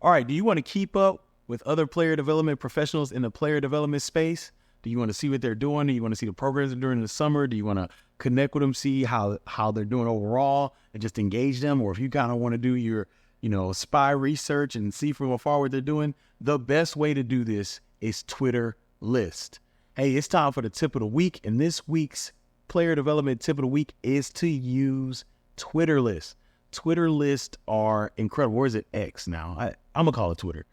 All right, do you want to keep up with other player development professionals in the player development space? Do you want to see what they're doing? Do you want to see the programs they're doing in the summer? Do you want to connect with them, see how they're doing overall and just engage them? Or if you kind of want to do your, spy research and see from afar what they're doing, the best way to do this is Twitter List. Hey, it's time for the tip of the week, and this week's player development tip of the week is to use Twitter List. Twitter Lists are incredible. Or is it X now? I'm going to call it Twitter.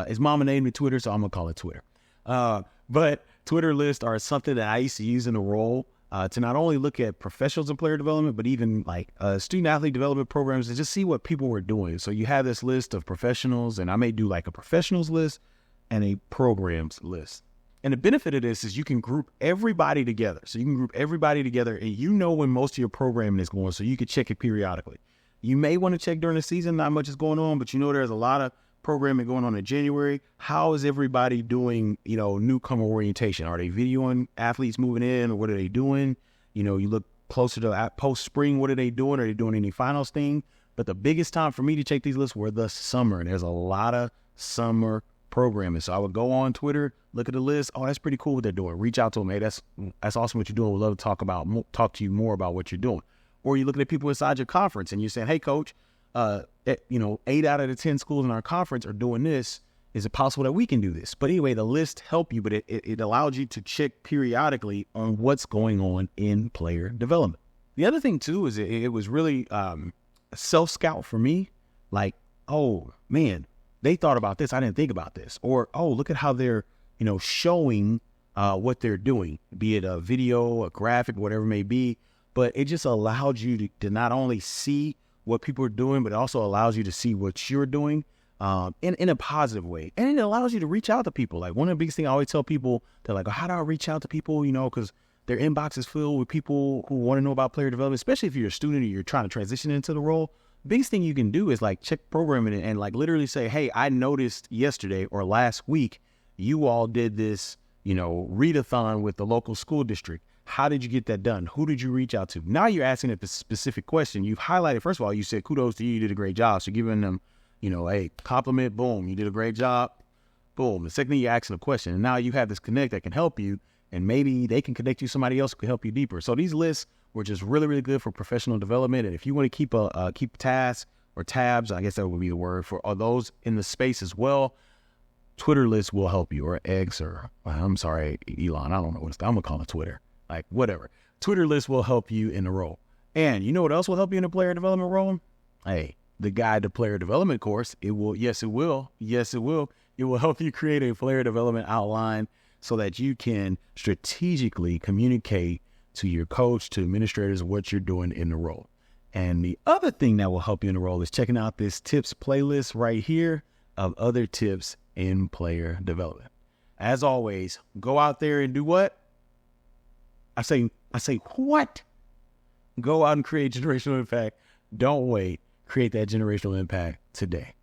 His mama named me Twitter, so I'm going to call it Twitter. But Twitter Lists are something that I used to use in the role to not only look at professionals in player development, but even like student athlete development programs and just see what people were doing. So you have this list of professionals, and I may do like a professionals list and a programs list. And the benefit of this is you can group everybody together. So you can group everybody together, and you know when most of your programming is going, so you can check it periodically. You may want to check during the season, not much is going on, but there's a lot of programming going on in January. How is everybody doing, newcomer orientation? Are they videoing athletes moving in, or what are they doing? You look closer to post-spring, what are they doing? Are they doing any finals thing? But the biggest time for me to check these lists were the summer, and there's a lot of summer programming. So I would go on Twitter, look at the list. Oh, that's pretty cool what they're doing. Reach out to them. Hey, that's awesome what you're doing. We'd love to talk to you more about what you're doing. Or you're looking at people inside your conference and you're saying, hey, coach, 8 out of the 10 schools in our conference are doing this. Is it possible that we can do this? But anyway, the list help you, but it allows you to check periodically on what's going on in player development. The other thing, too, is it was really a self-scout for me. Like, oh, man, they thought about this. I didn't think about this. Or, oh, look at how they're, showing what they're doing, be it a video, a graphic, whatever it may be. But it just allowed you to not only see what people are doing, but it also allows you to see what you're doing in a positive way. And it allows you to reach out to people. Like one of the biggest things I always tell people, they're like, oh, how do I reach out to people? Because their inbox is filled with people who want to know about player development, especially if you're a student or you're trying to transition into the role. Biggest thing you can do is like check programming and like literally say, hey, I noticed yesterday or last week, you all did this, readathon with the local school district. How did you get that done? Who did you reach out to? Now you're asking a specific question. You've highlighted, first of all, you said kudos to you. You did a great job. So giving them, hey, compliment, boom, you did a great job. Boom. The second thing, you're asking a question. And now you have this connect that can help you. And maybe they can connect you to somebody else who can help you deeper. So these lists were just really, really good for professional development. And if you want to keep tasks or tabs, I guess that would be the word for those in the space as well, Twitter List will help you, or X, or I'm sorry, Elon, I don't know what I'm going to call it Twitter. Like, whatever. Twitter List will help you in the role. And you know what else will help you in the player development role? Hey, the Guide to Player Development course. It will. Yes, it will. It will help you create a player development outline so that you can strategically communicate to your coach, to administrators, what you're doing in the role. And the other thing that will help you in the role is checking out this tips playlist right here of other tips in player development. As always, go out there and do what? I say what? Go out and create generational impact. Don't wait. Create that generational impact today.